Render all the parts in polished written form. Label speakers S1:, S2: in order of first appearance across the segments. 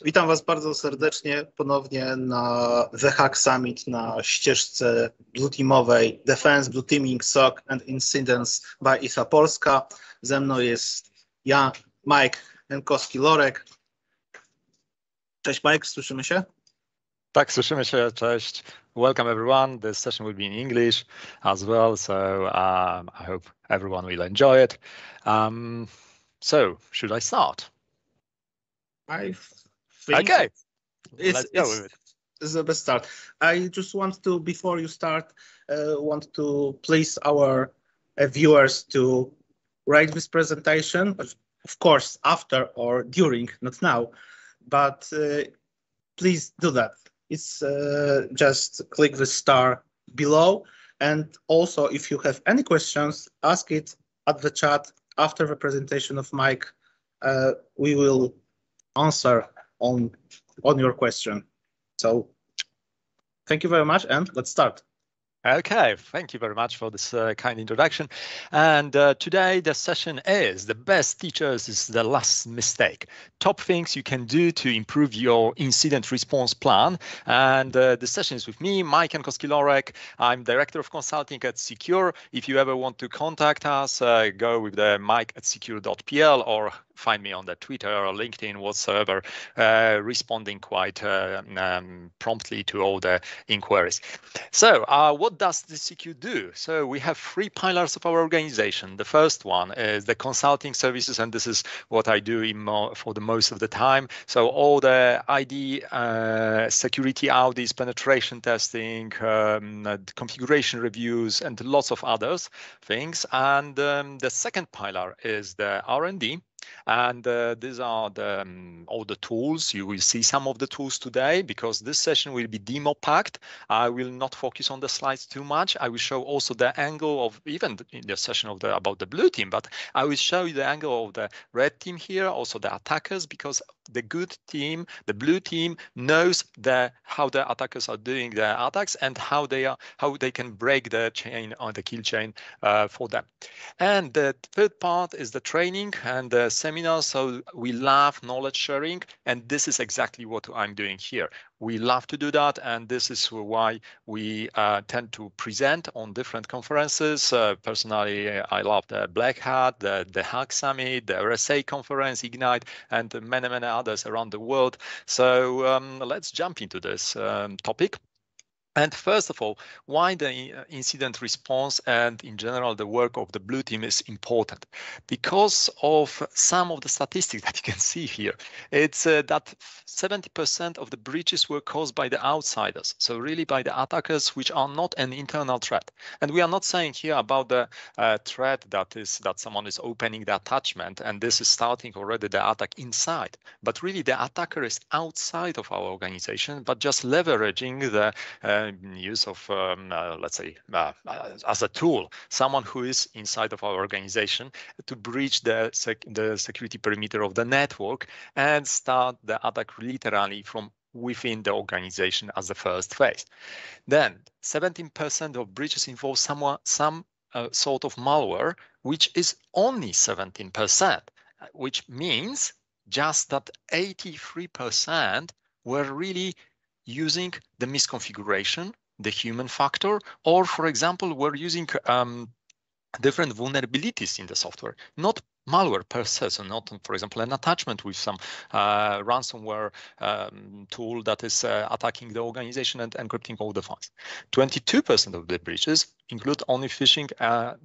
S1: Witam Was bardzo serdecznie ponownie na The Hack Summit na ścieżce Blue Teamowej Defense, Blue Teaming, SOC and Incidents by ISA Polska. Ze mną jest ja, Mike Jankowski-Lorek. Cześć Mike, słyszymy się?
S2: Tak, słyszymy się, cześć. Welcome everyone. This session will be in English as well, so I hope everyone will enjoy it. So, should I start?
S1: I think
S2: okay.
S1: Let's go with it. It's the best start. I just want to, before you start, want to please our viewers to write this presentation, of course, after or during, not now, but please do that. It's just click the star below. And also, if you have any questions, ask it at the chat after the presentation of Mike. We will answer on your question. So thank you very much, and let's start.
S2: Okay, thank you very much for this kind introduction. And today the session is the best teachers is the last mistake. Top things you can do to improve your incident response plan. And the session is with me, Mike Jankowski-Lorek. I'm Director of Consulting at CQURE. If you ever want to contact us, go with the mike@cqure.pl or find me on the Twitter or LinkedIn, whatsoever, responding quite promptly to all the inquiries. So what does the CQ do? So we have three pillars of our organization. The first one is the consulting services, and this is what I do for the most of the time. So all the ID, security audits, penetration testing, configuration reviews, and lots of others things. And the second pillar is the R&D. And these are all the tools. You will see some of the tools today because this session will be demo packed. I will not focus on the slides too much. I will show also the angle of even in the session of about the blue team, but I will show you the angle of the red team here, also the attackers, because the good team, the blue team, knows how the attackers are doing their attacks and how they can break the chain or the kill chain for them. And the third part is the training and the seminar. So we love knowledge sharing, and this is exactly what I'm doing here. We love to do that, and this is why we tend to present on different conferences. Personally, I love the Black Hat, the Hack Summit, the RSA conference, Ignite, and many, many others around the world. So let's jump into this topic. And first of all, why the incident response and in general the work of the blue team is important? Because of some of the statistics that you can see here. It's that 70% of the breaches were caused by the outsiders. So really by the attackers, which are not an internal threat. And we are not saying here about the threat that someone is opening the attachment and this is starting already the attack inside. But really the attacker is outside of our organization, but just leveraging the use of, let's say, as a tool, someone who is inside of our organization to breach the security perimeter of the network and start the attack literally from within the organization as the first phase. Then 17% of breaches involve some sort of malware, which is only 17%, which means just that 83% were really using the misconfiguration, the human factor, or for example, we're using different vulnerabilities in the software, not malware per se, so not, for example, an attachment with some ransomware tool that is attacking the organization and encrypting all the files. 22% of the breaches include only phishing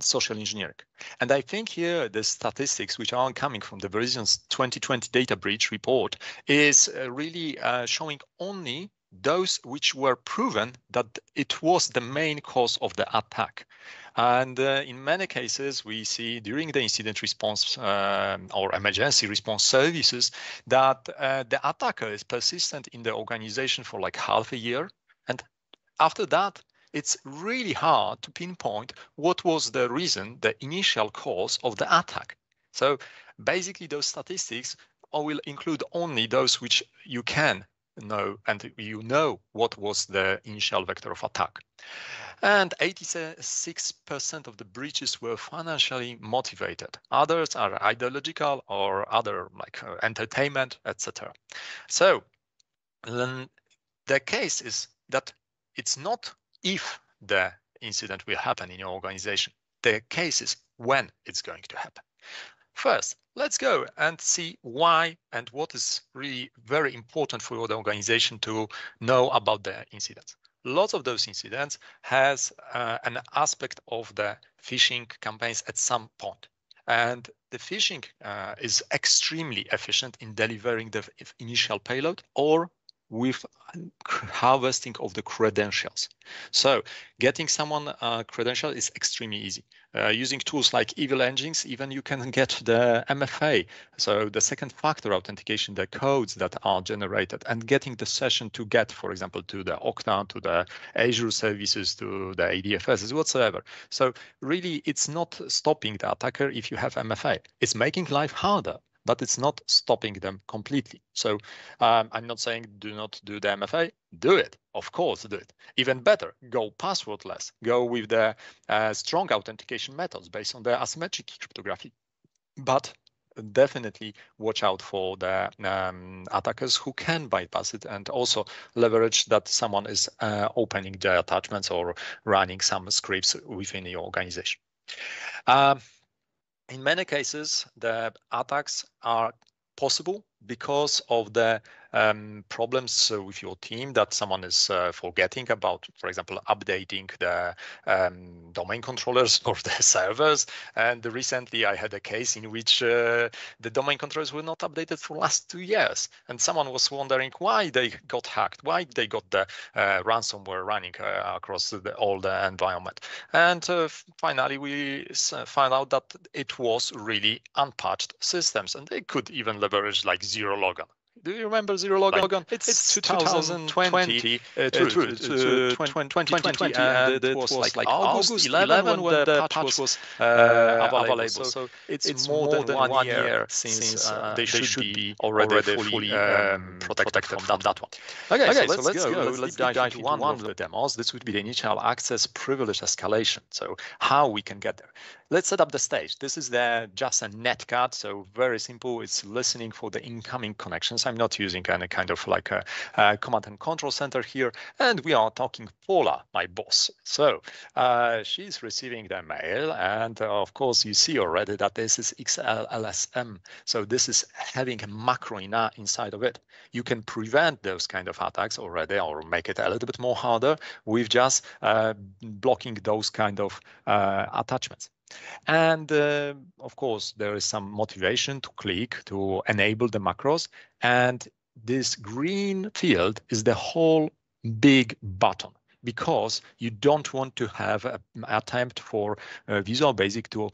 S2: social engineering. And I think here the statistics which are coming from the Verision's 2020 data breach report is really showing only those which were proven that it was the main cause of the attack. And in many cases, we see during the incident response or emergency response services that the attacker is persistent in the organization for like half a year. And after that, it's really hard to pinpoint what was the reason, the initial cause of the attack. So basically, those statistics will include only those which you can know, and you know what was the initial vector of attack. And 86% of the breaches were financially motivated. Others are ideological or other like entertainment, etc. So then the case is that it's not if the incident will happen in your organization. The case is when it's going to happen. First, let's go and see why and what is really very important for the organization to know about the incidents. Lots of those incidents has an aspect of the phishing campaigns at some point. And the phishing is extremely efficient in delivering the initial payload or with harvesting of the credentials. So getting someone credential is extremely easy. Using tools like evil engines, even you can get the MFA, so the second factor authentication, the codes that are generated, and getting the session to get, for example, to the Okta, to the Azure services, to the ADFS, whatsoever. So really, it's not stopping the attacker if you have MFA. It's making life harder, but it's not stopping them completely. So I'm not saying do not do the MFA, do it. Of course, do it. Even better, go passwordless. Go with the strong authentication methods based on the asymmetric cryptography. But definitely watch out for the attackers who can bypass it and also leverage that someone is opening the attachments or running some scripts within your organization. In many cases, the attacks are possible because of the problems with your team that someone is forgetting about, for example, updating the domain controllers or the servers. And recently I had a case in which the domain controllers were not updated for last 2 years. And someone was wondering why they got hacked, why they got the ransomware running across all the environment. And finally, we found out that it was really unpatched systems, and they could even leverage like zero logon. Do you remember zero logon? It's 2020, 2020, and it was like August 11 when the patch was available. So it's more than 1 year since they should be already fully protected from that one. Okay, so let's go. Let's dive into one of the demos. This would be the initial access privilege escalation. So how we can get there. Let's set up the stage. This is just a netcat, so very simple. It's listening for the incoming connections. I'm not using any kind of like a command and control center here. And we are talking Paula, my boss. So she's receiving the mail. And of course, you see already that this is XLSM. So this is having a macro inside of it. You can prevent those kind of attacks already or make it a little bit more harder with just blocking those kind of attachments. And of course, there is some motivation to click to enable the macros. And this green field is the whole big button, because you don't want to have an attempt for Visual Basic to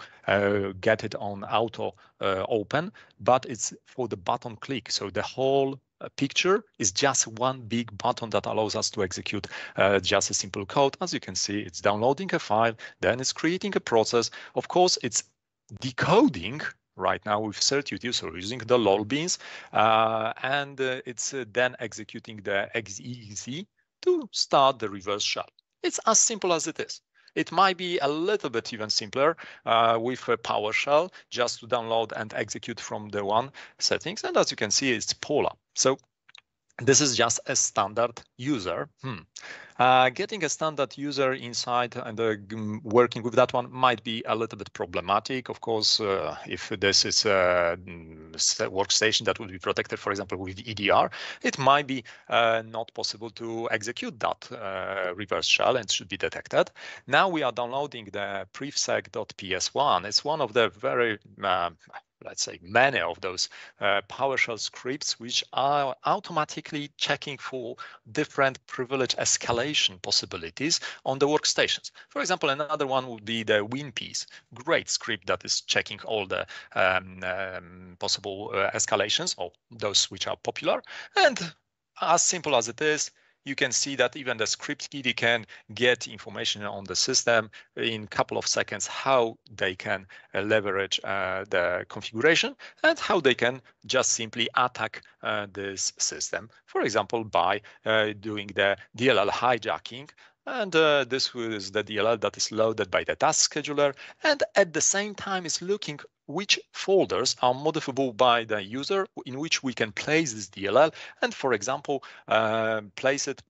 S2: get it on auto open, but it's for the button click. So the whole picture is just one big button that allows us to execute just a simple code. As you can see, it's downloading a file, then it's creating a process. Of course, it's decoding right now with certitude, so using the lol beans, and it's then executing the exe to start the reverse shell. It's as simple as it is. It might be a little bit even simpler with a PowerShell, just to download and execute from the one settings. And as you can see, it's Paula. So this is just a standard user. Getting a standard user inside and working with that one might be a little bit problematic. Of course, if this is a workstation that would be protected, for example, with EDR, it might be not possible to execute that reverse shell and should be detected. Now we are downloading the prefsec.ps1. It's one of the very let's say many of those PowerShell scripts which are automatically checking for different privilege escalation possibilities on the workstations. For example, another one would be the WinPiece, great script that is checking all the possible escalations, or those which are popular. And as simple as it is, you can see that even the script kiddie can get information on the system in a couple of seconds, how they can leverage the configuration and how they can just simply attack this system. For example, by doing the DLL hijacking. And this is the DLL that is loaded by the task scheduler, and at the same time is looking which folders are modifiable by the user in which we can place this DLL, and for example, place it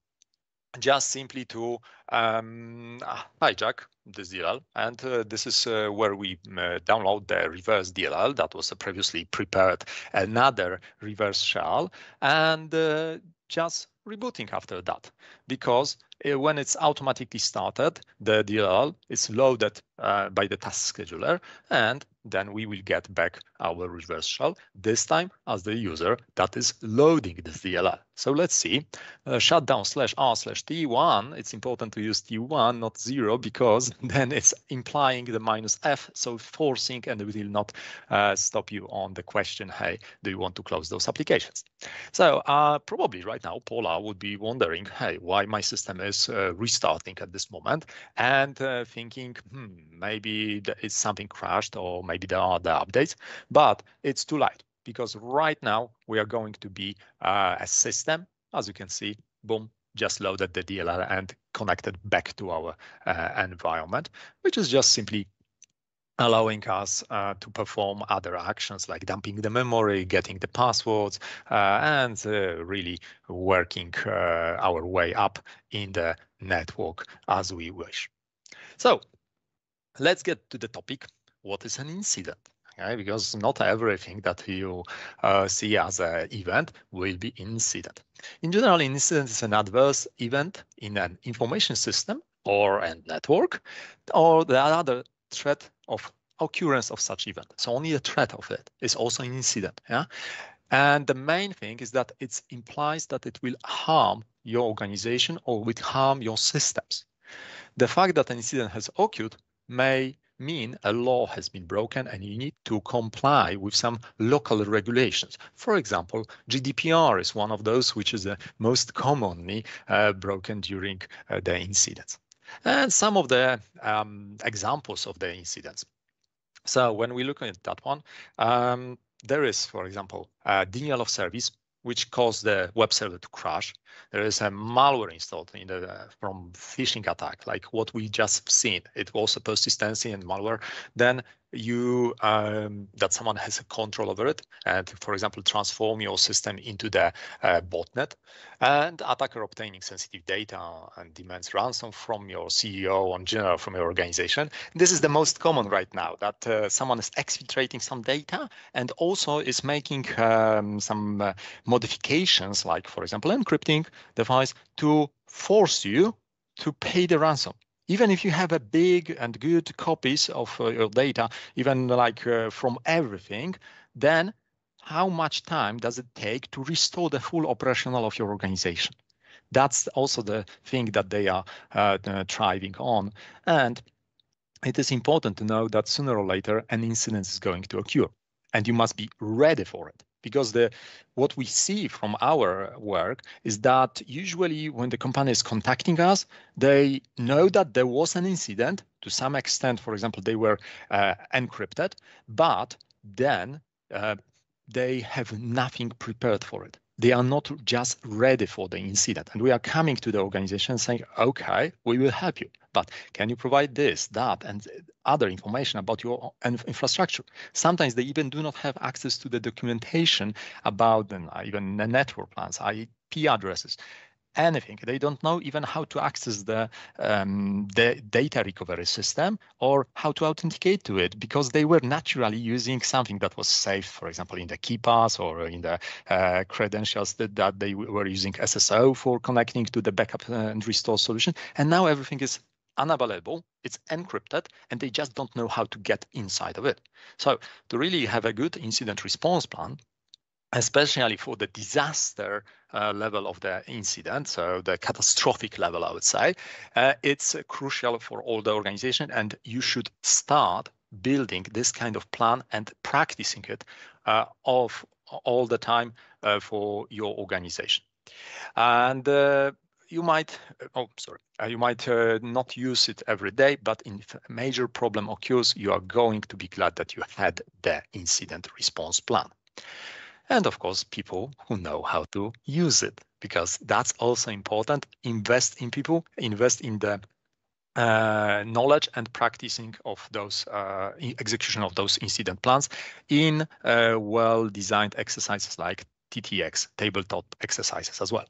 S2: just simply to hijack this DLL. And this is where we download the reverse DLL that was previously prepared, another reverse shell, and just rebooting after that, because when it's automatically started, the DLL is loaded by the task scheduler, and then we will get back our reverse shell, this time as the user that is loading this DLL. So let's see, shutdown /r/t1, it's important to use t1, not 0, because then it's implying the -f, so forcing, and it will not stop you on the question, hey, do you want to close those applications? So probably right now, Paula would be wondering, hey, why my system is restarting at this moment, and thinking, maybe it's something crashed, or maybe there are the updates, but it's too late, because right now we are going to be a system, as you can see, boom, just loaded the DLL and connected back to our environment, which is just simply allowing us to perform other actions like dumping the memory, getting the passwords, and really working our way up in the network as we wish. So let's get to the topic. What is an incident? Okay, because not everything that you see as an event will be incident. In general, incident is an adverse event in an information system or a network, or the other threat of occurrence of such event. So only the threat of it is also an incident. Yeah, and the main thing is that it implies that it will harm your organization or will harm your systems. The fact that an incident has occurred may mean a law has been broken and you need to comply with some local regulations. For example, GDPR is one of those which is the most commonly broken during the incidents. And some of the examples of the incidents. So when we look at that one, there is, for example, denial of service, which caused the web server to crash. There is a malware installed in from phishing attack, like what we just seen. It was a persistency and malware. Then you that someone has a control over it, and for example, transform your system into the botnet, and attacker obtaining sensitive data and demands ransom from your CEO or in general from your organization. This is the most common right now, that someone is exfiltrating some data and also is making some modifications, like for example, encrypting device to force you to pay the ransom. Even if you have a big and good copies of your data, even like from everything, then how much time does it take to restore the full operational of your organization? That's also the thing that they are thriving on. And it is important to know that sooner or later an incident is going to occur, and you must be ready for it. Because what we see from our work is that usually when the company is contacting us, they know that there was an incident to some extent. For example, they were encrypted, but then they have nothing prepared for it. They are not just ready for the incident. And we are coming to the organization saying, okay, we will help you, but can you provide this, that, and other information about your infrastructure? Sometimes they even do not have access to the documentation about even the network plans, IP addresses, anything. They don't know even how to access the data recovery system or how to authenticate to it, because they were naturally using something that was saved, for example, in the KeyPass or in the credentials that they were using SSO for connecting to the backup and restore solution. And now everything is unavailable, it's encrypted, and they just don't know how to get inside of it. So to really have a good incident response plan, especially for the disaster level of the incident, so the catastrophic level, I would say, it's crucial for all the organization, and you should start building this kind of plan and practicing it of all the time for your organization. And you might, you might not use it every day, but if a major problem occurs, you are going to be glad that you had the incident response plan. And of course, people who know how to use it, because that's also important. Invest in people, invest in the knowledge and practicing of those execution of those incident plans in well-designed exercises like TTX, tabletop exercises as well.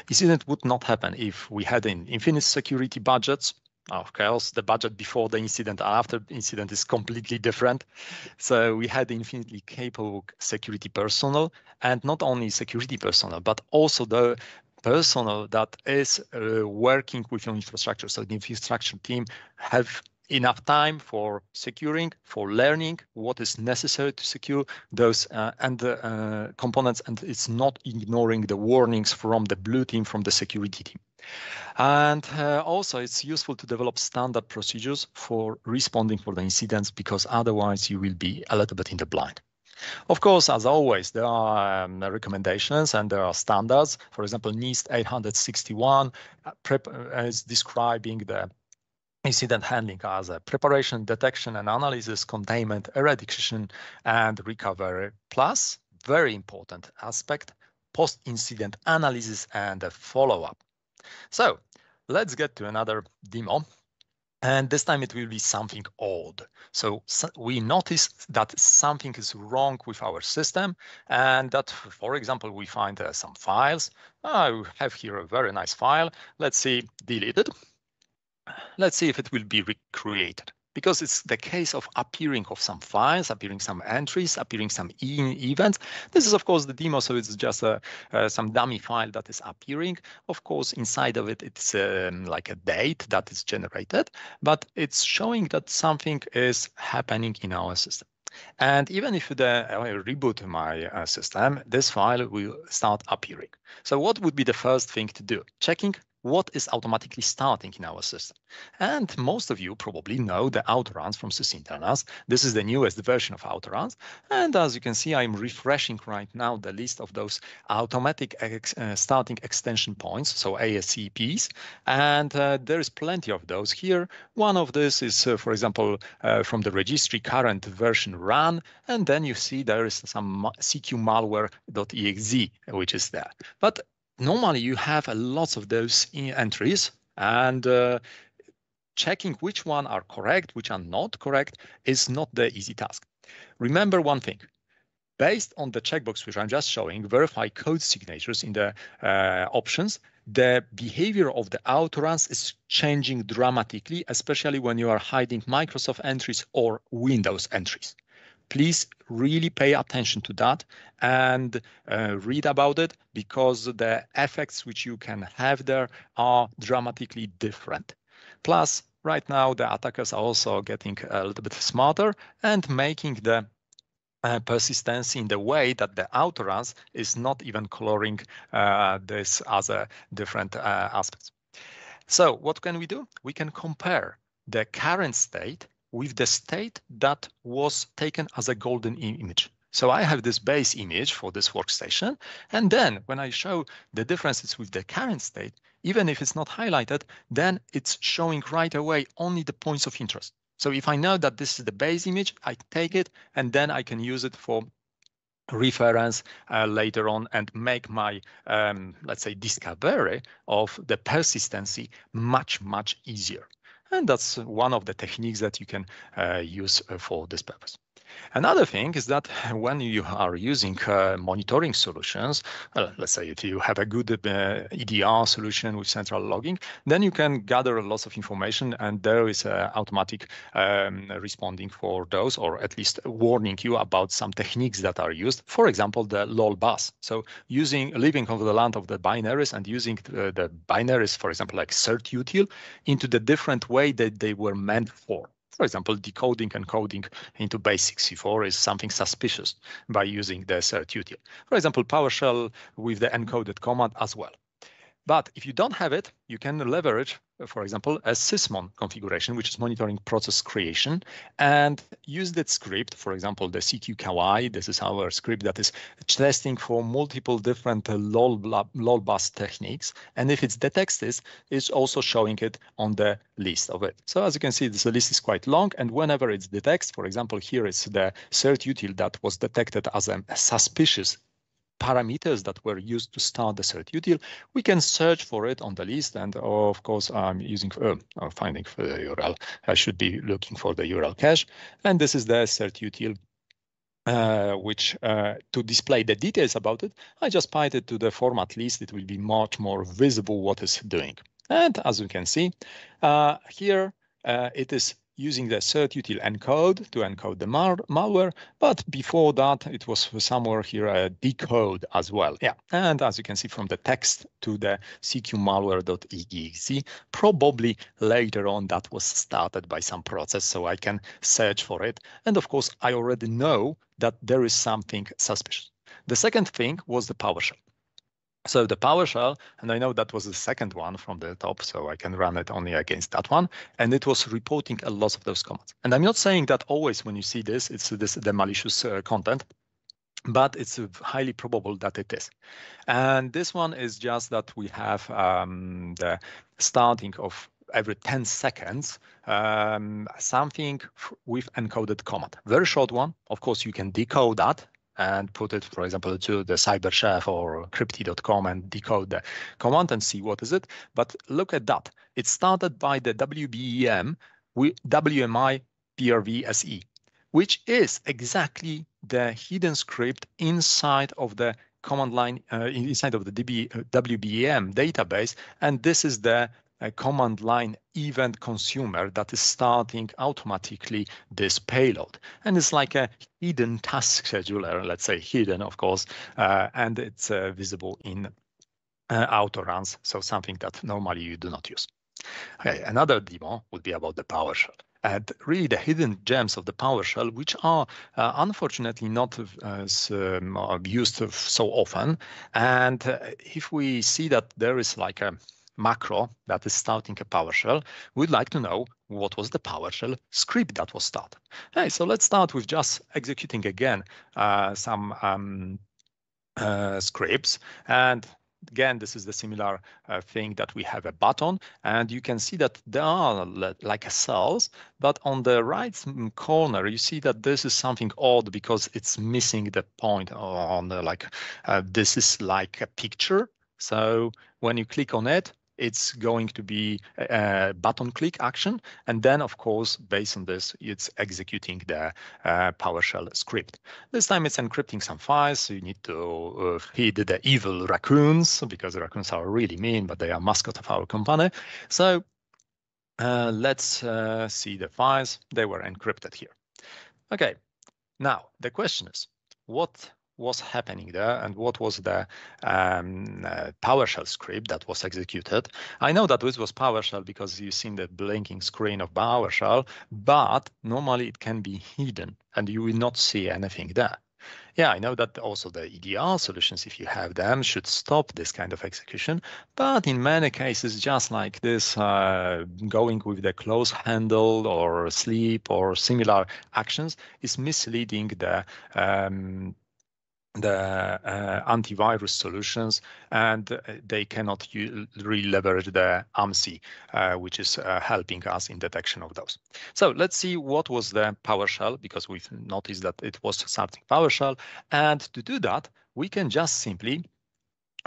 S2: Incident would not happen if we had an infinite security budgets. Of course, the budget before the incident and after the incident is completely different. So we had infinitely capable security personnel, and not only security personnel, but also the personnel that is working with your infrastructure. So the infrastructure team have enough time for securing, for learning what is necessary to secure those components, and it's not ignoring the warnings from the blue team, from the security team. And also, it's useful to develop standard procedures for responding for the incidents, because otherwise you will be a little bit in the blind. Of course, as always, there are recommendations and there are standards. For example, NIST 861 is describing the incident handling as a preparation, detection and analysis, containment, eradication, and recovery. Plus, very important aspect, post-incident analysis and follow-up. So let's get to another demo. And this time it will be something odd. So we notice that something is wrong with our system, and that, for example, we find some files. I have here a very nice file. Let's see, deleted. Let's see if it will be recreated, because it's the case of appearing of some files, appearing some entries, appearing some events. This is, of course, the demo, so it's just some dummy file that is appearing. Of course, inside of it, it's like a date that is generated, but it's showing that something is happening in our system. And even if I reboot my system, this file will start appearing. So what would be the first thing to do? Checking what is automatically starting in our system. And most of you probably know the autoruns from sysinternals. This is the newest version of autoruns. And as you can see, I'm refreshing right now the list of those automatic starting extension points, so ASCPs. And there is plenty of those here. One of this is, for example, from the registry current version run. And then you see there is some CQURE.exe, which is there. But normally you have lots of those entries, and checking which one are correct, which are not correct is not the easy task. Remember one thing. Based on the checkbox which I'm just showing, verify code signatures in the options, the behavior of the autoruns is changing dramatically, especially when you are hiding Microsoft entries or Windows entries. Please really pay attention to that and read about it, because the effects which you can have there are dramatically different. Plus, right now, the attackers are also getting a little bit smarter and making the persistence in the way that the autoruns is not even coloring this as a different aspects. So what can we do? We can compare the current state with the state that was taken as a golden image. So I have this base image for this workstation, and then when I show the differences with the current state, even if it's not highlighted, then it's showing right away only the points of interest. So if I know that this is the base image, I take it, and then I can use it for reference later on and make my, let's say, discovery of the persistency much, much easier. And that's one of the techniques that you can use for this purpose. Another thing is that when you are using monitoring solutions, let's say if you have a good EDR solution with central logging, then you can gather lots of information, and there is automatic responding for those, or at least warning you about some techniques that are used. For example, the LOL bus. So living on the land of the binaries and using the binaries, for example, like certutil, into the different way that they were meant for. For example, decoding and coding into base64 is something suspicious by using the certutil. For example, PowerShell with the encoded command as well. But if you don't have it, you can leverage, for example, a sysmon configuration, which is monitoring process creation, and use that script, for example, the CQURE. This is our script that is testing for multiple different lol bus techniques. And if it detects this, it's also showing it on the list of it. So as you can see, this list is quite long. And whenever it detects, for example, here is the cert util that was detected as a suspicious parameters that were used to start the cert util, we can search for it on the list. And of course, I'm using finding for the URL. I should be looking for the URL cache. And this is the cert util, which to display the details about it, I just pipe it to the format list. It will be much more visible what it's doing. And as you can see, here it is using the cert util encode to encode the malware, but before that it was somewhere here a decode as well. Yeah, and as you can see from the text to the cqmalware.exe, probably later on that was started by some process, so I can search for it. And of course, I already know that there is something suspicious. The second thing was the PowerShell. So the PowerShell, and I know that was the second one from the top, so I can run it only against that one. And it was reporting a lot of those commands. And I'm not saying that always when you see this, it's the malicious content, but it's highly probable that it is. And this one is just that we have the starting of every 10 seconds, something with encoded command. Very short one. Of course, you can decode that and put it, for example, to the cyberchef or crypty.com and decode the command and see what is it. But look at that. It started by the WBEM with WMI PRVSE, which is exactly the hidden script inside of the command line, inside of the WBEM database. And this is the command line event consumer that is starting automatically this payload. And it's like a hidden task scheduler, let's say hidden, of course, and it's visible in auto runs, so something that normally you do not use. Okay, another demo would be about the PowerShell. And really the hidden gems of the PowerShell, which are unfortunately not used so often. And if we see that there is like a macro that is starting a PowerShell, we'd like to know what was the PowerShell script that was started. Hey, so let's start with just executing again some scripts. And again, this is the similar thing that we have a button, and you can see that there are like a cells, but on the right corner, you see that this is something odd because it's missing the point on the this is like a picture. So when you click on it, it's going to be a button click action. And then, of course, based on this, it's executing the PowerShell script. This time it's encrypting some files. So you need to feed the evil raccoons, because the raccoons are really mean, but they are mascot of our company. So let's see the files. They were encrypted here. Okay, now the question is, what was happening there and what was the PowerShell script that was executed? I know that this was PowerShell because you've seen the blinking screen of PowerShell, but normally it can be hidden and you will not see anything there. Yeah, I know that also the EDR solutions, if you have them, should stop this kind of execution. But in many cases, just like this, going with the close handle or sleep or similar actions is misleading the antivirus solutions, and they cannot really leverage the AMSI, which is helping us in detection of those. So let's see what was the PowerShell, because we've noticed that it was starting PowerShell. And to do that, we can just simply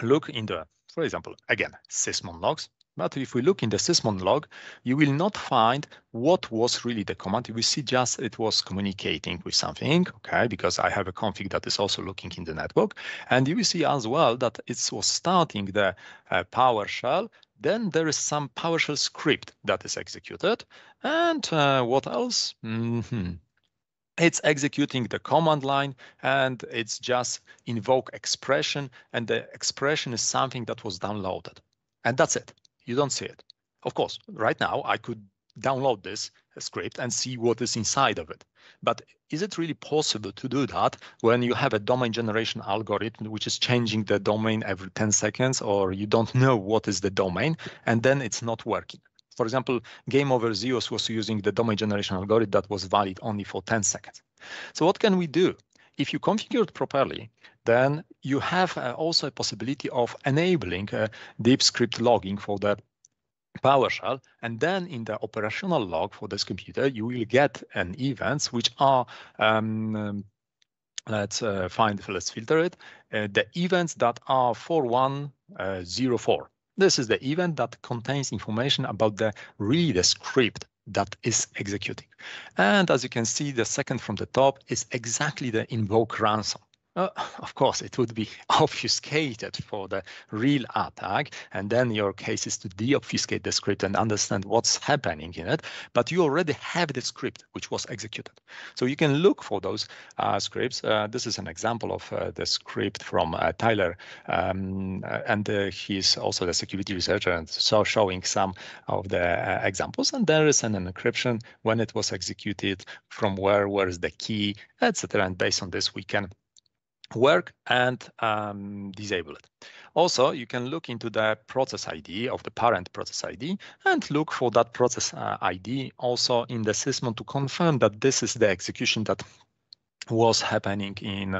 S2: look in the, for example, again, sysmon logs. But if we look in the sysmon log, you will not find what was really the command. You will see just it was communicating with something, okay, because I have a config that is also looking in the network. And you will see as well that it was starting the PowerShell. Then there is some PowerShell script that is executed. And what else? It's executing the command line, and it's just invoke expression, and the expression is something that was downloaded. And that's it. You don't see it. Of course, right now I could download this script and see what is inside of it. But is it really possible to do that when you have a domain generation algorithm which is changing the domain every 10 seconds, or you don't know what is the domain, and then it's not working? For example, Game Over Zeus was using the domain generation algorithm that was valid only for 10 seconds. So what can we do? If you configure it properly, then you have also a possibility of enabling deep script logging for the PowerShell, and then in the operational log for this computer, you will get an events which are let's filter it. The events that are 4104. This is the event that contains information about the script that is executing. And as you can see, the second from the top is exactly the invoke ransom. Of course, it would be obfuscated for the real attack, and then your case is to deobfuscate the script and understand what's happening in it. But you already have the script which was executed. So you can look for those scripts. This is an example of the script from Tyler, and he's also the security researcher, and so showing some of the examples. And there is an encryption when it was executed, from where is the key, etc. And based on this, we can work and disable it. Also, you can look into the process ID of the parent process ID and look for that process ID also in the Sysmon to confirm that this is the execution that was happening in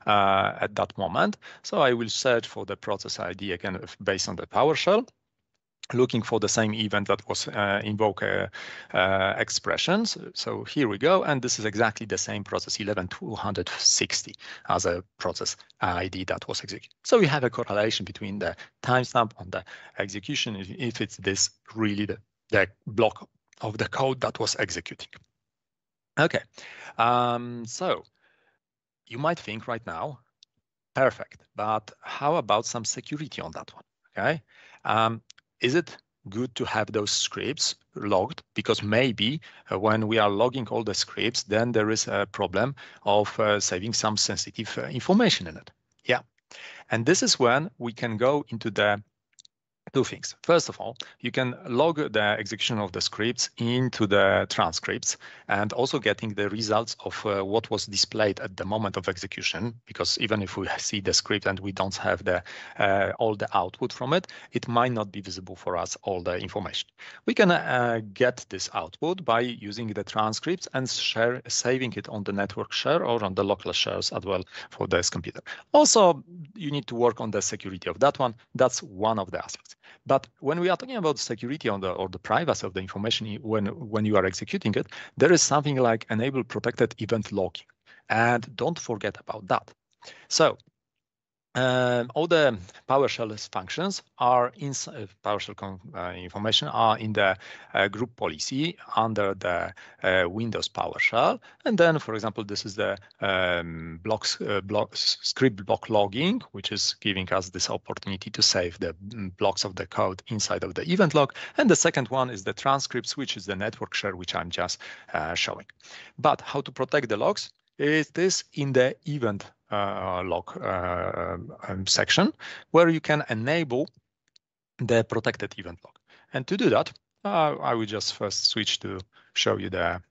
S2: at that moment. So I will search for the process ID again based on the PowerShell, looking for the same event that was invoke expressions. So here we go, and this is exactly the same process 11260 as a process ID that was executed. So we have a correlation between the timestamp on the execution if it's this really the block of the code that was executing. Okay, so you might think right now, perfect, but how about some security on that one? Okay. Is it good to have those scripts logged? Because maybe when we are logging all the scripts, then there is a problem of saving some sensitive information in it. Yeah. And this is when we can go into the two things. First of all, you can log the execution of the scripts into the transcripts and also getting the results of what was displayed at the moment of execution, because even if we see the script and we don't have the all the output from it, it might not be visible for us all the information. We can get this output by using the transcripts and saving it on the network share or on the local shares as well for this computer. Also, you need to work on the security of that one. That's one of the aspects. But when we are talking about security on or the privacy of the information when you are executing it, there is something like enable protected event logging. And don't forget about that. So all the PowerShell functions are in PowerShell information are in the group policy under the Windows PowerShell. And then, for example, this is the script block logging, which is giving us this opportunity to save the blocks of the code inside of the event log. And the second one is the transcripts, which is the network share, which I'm just showing. But how to protect the logs? Is this in the event log section, where you can enable the protected event log. And to do that, I will just first switch to show you the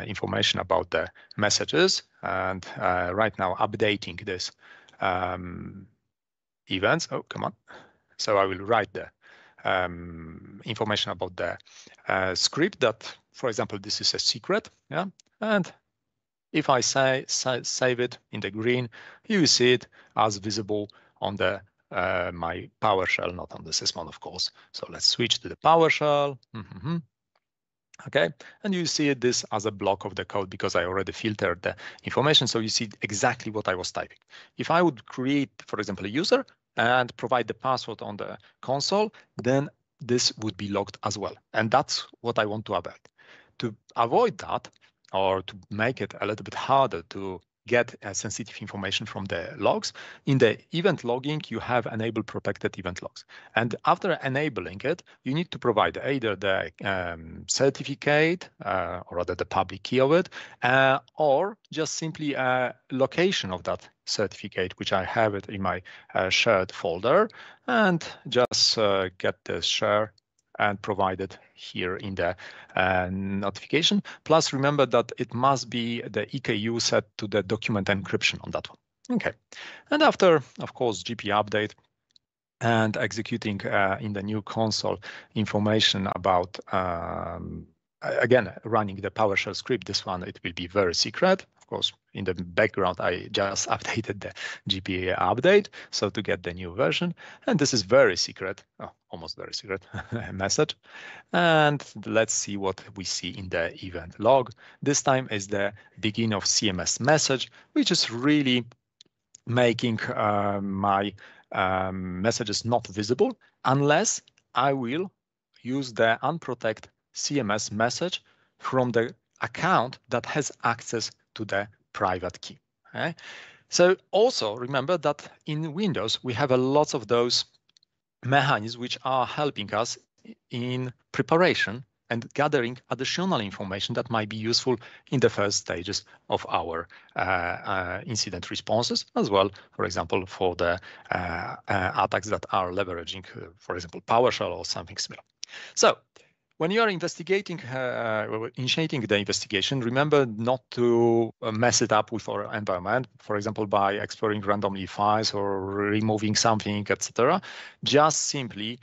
S2: information about the messages, and right now updating this events. Oh, come on. So I will write the information about the script that, for example, this is a secret, yeah, and if I save it in the green, you will see it as visible on the my PowerShell, not on the Sysmon, of course. So let's switch to the PowerShell. Okay, and you see this as a block of the code because I already filtered the information. So you see exactly what I was typing. If I would create, for example, a user and provide the password on the console, then this would be logged as well. And that's what I want to avoid. To avoid that, or to make it a little bit harder to get sensitive information from the logs, in the event logging, you have enable protected event logs. And after enabling it, you need to provide either the certificate, or rather the public key of it, or just simply a location of that certificate, which I have it in my shared folder, and just get the share and provided here in the notification. Plus, remember that it must be the EKU set to the document encryption on that one. Okay, and after, of course, GP update and executing in the new console information about again, running the PowerShell script, this one, it will be very secret. Of course, in the background, I just updated the GPA update, so to get the new version. And this is very secret, almost very secret message. And let's see what we see in the event log. This time is the begin of CMS message, which is really making my messages not visible unless I will use the unprotect CMS message from the account that has access to the private key. Okay? So also remember that in Windows, we have a lot of those mechanisms which are helping us in preparation and gathering additional information that might be useful in the first stages of our incident responses, as well, for example, for the attacks that are leveraging, for example, PowerShell or something similar. So when you are investigating, initiating the investigation, remember not to mess it up with our environment, for example, by exploring randomly files or removing something, etc. Just simply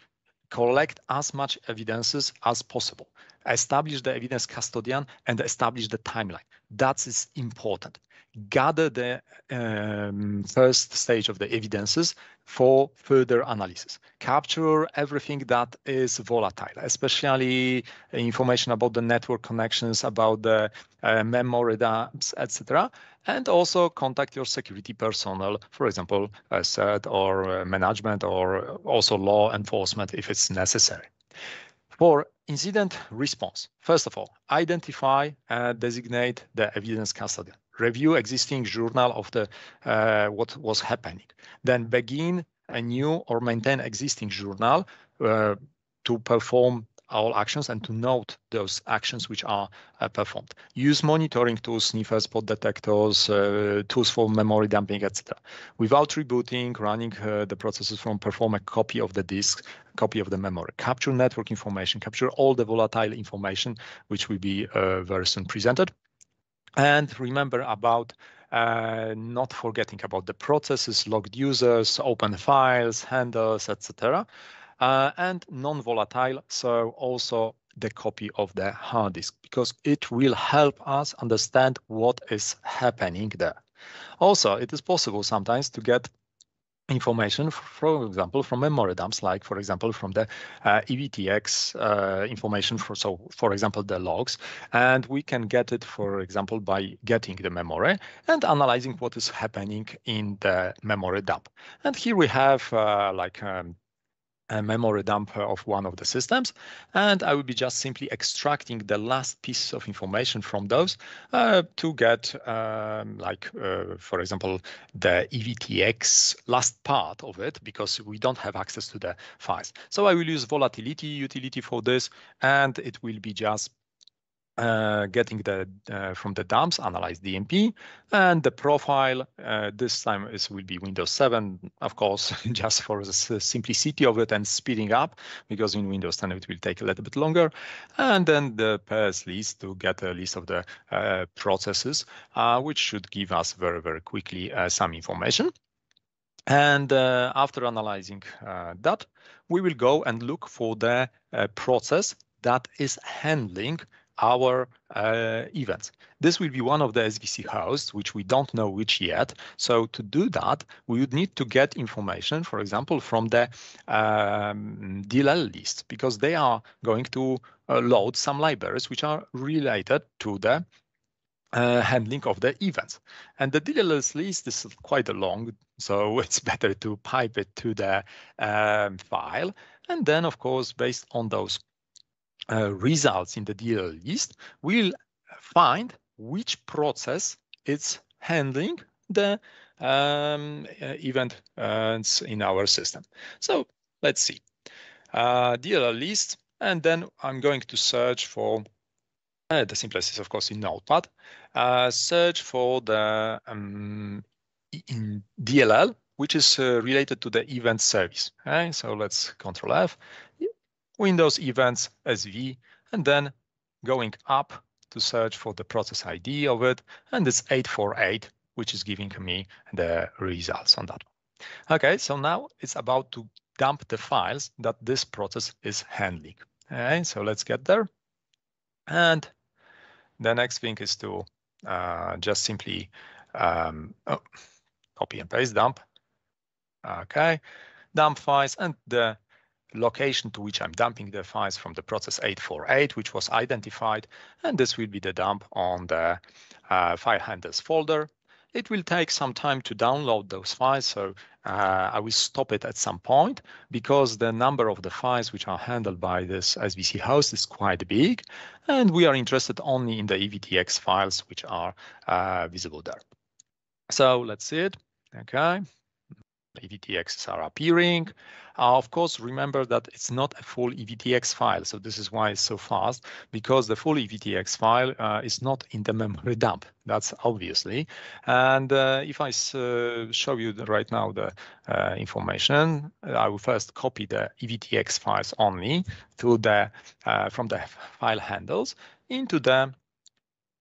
S2: collect as much evidences as possible. Establish the evidence custodian and establish the timeline. That is important. Gather the first stage of the evidences for further analysis. Capture everything that is volatile, especially information about the network connections, about the memory dumps, etc. And also contact your security personnel, for example, CERT or management, or also law enforcement if it's necessary. For incident response, first of all, identify and designate the evidence custodian. Review existing journal of the what was happening. Then begin a new or maintain existing journal to perform all actions and to note those actions which are performed. Use monitoring tools, sniffers, spot detectors, tools for memory dumping, etc. Without rebooting, running the processes from perform a copy of the disk, copy of the memory. Capture network information, capture all the volatile information which will be very soon presented. And remember about not forgetting about the processes, logged users, open files, handles, etc. And non-volatile, so also the copy of the hard disk, because it will help us understand what is happening there. Also, it is possible sometimes to get information, for example, from memory dumps, like, for example, from the EVTX information, for example, the logs. And we can get it, for example, by getting the memory and analyzing what is happening in the memory dump. And here we have a memory dump of one of the systems, and I will be just simply extracting the last piece of information from those to get, for example, the EVTX last part of it, because we don't have access to the files. So I will use volatility utility for this, and it will be just getting the from the dumps, analyze DMP, and the profile. This time will be Windows 7, of course, just for the simplicity of it and speeding up, because in Windows 10 it will take a little bit longer. And then the PS list to get a list of the processes, which should give us very, very quickly some information. And after analyzing that, we will go and look for the process that is handling our events. This will be one of the SVC hosts, which we don't know which yet. So to do that, we would need to get information, for example, from the DLL list, because they are going to load some libraries which are related to the handling of the events. And the DLL list is quite long, so it's better to pipe it to the file. And then, of course, based on those results in the DLL list, we'll find which process is handling the event in our system. So let's see. DLL list, and then I'm going to search for the simplest is, of course, in Notepad. Search for the in DLL, which is related to the event service. Okay, so let's Control F. Windows events SV, and then going up to search for the process ID of it, and it's 848, which is giving me the results on that one. Okay, so now it's about to dump the files that this process is handling. Okay, so let's get there. And the next thing is to just simply copy and paste dump. Okay, dump files, and the location to which I'm dumping the files from the process 848, which was identified, and this will be the dump on the file handles folder. It will take some time to download those files, so I will stop it at some point because the number of the files which are handled by this SVC host is quite big, and we are interested only in the EVTX files which are visible there. So let's see it. Okay. EVTXs are appearing. Of course, remember that it's not a full EVTX file. So this is why it's so fast, because the full EVTX file is not in the memory dump. That's obviously. And if I show you right now the information, I will first copy the EVTX files only to the from the file handles into the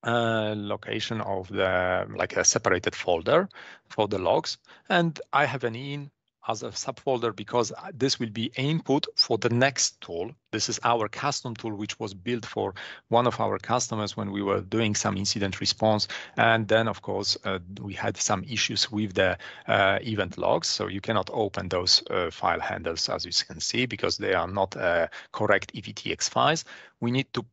S2: location of the like a separated folder for the logs, and I have an in as a subfolder because this will be input for the next tool. This is our custom tool which was built for one of our customers when we were doing some incident response, and then of course we had some issues with the event logs, so you cannot open those file handles as you can see because they are not correct EVTX files. We need to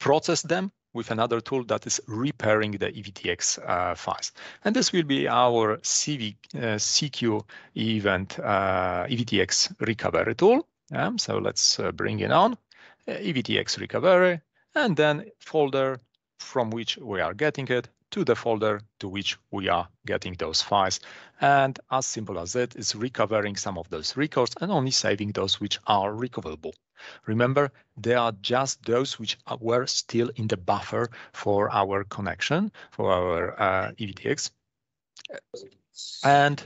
S2: process them with another tool that is repairing the EVTX files. And this will be our CQ event EVTX recovery tool. So let's bring it on, EVTX recovery, and then folder from which we are getting it to the folder to which we are getting those files. And as simple as it is recovering some of those records and only saving those which are recoverable. Remember, they are just those which were still in the buffer for our connection, for our EVTX. And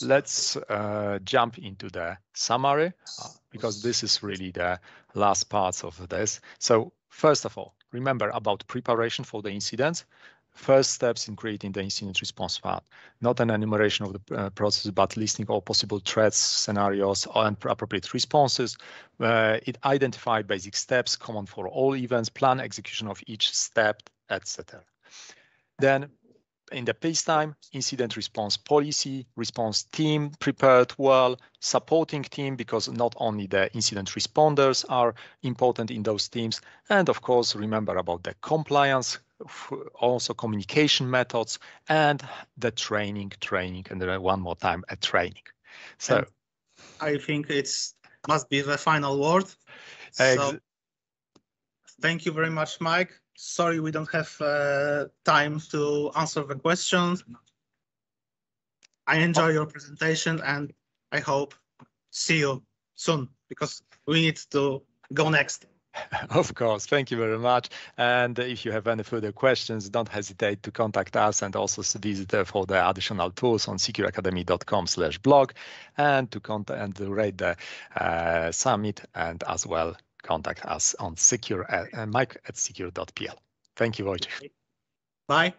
S2: let's jump into the summary, because this is really the last parts of this. So first of all, remember about preparation for the incidents. First steps in creating the incident response path, not an enumeration of the process, but listing all possible threats, scenarios, and appropriate responses. It identifies basic steps common for all events, plan execution of each step, etc. Then in the peacetime, incident response policy, response team prepared well, supporting team, because not only the incident responders are important in those teams. And of course, remember about the compliance, also communication methods, and the training, and then one more time, a training. So
S1: and I think it's must be the final word. So thank you very much, Mike. Sorry, we don't have time to answer the questions. I enjoy your presentation, and I hope see you soon because we need to go next.
S2: Of course, thank you very much. And if you have any further questions, don't hesitate to contact us, and also visit for the additional tools on secureacademy.com/blog, and to contact and to rate the summit, and as well contact us on Mike@secure.pl. Thank you, Wojciech.
S1: Bye.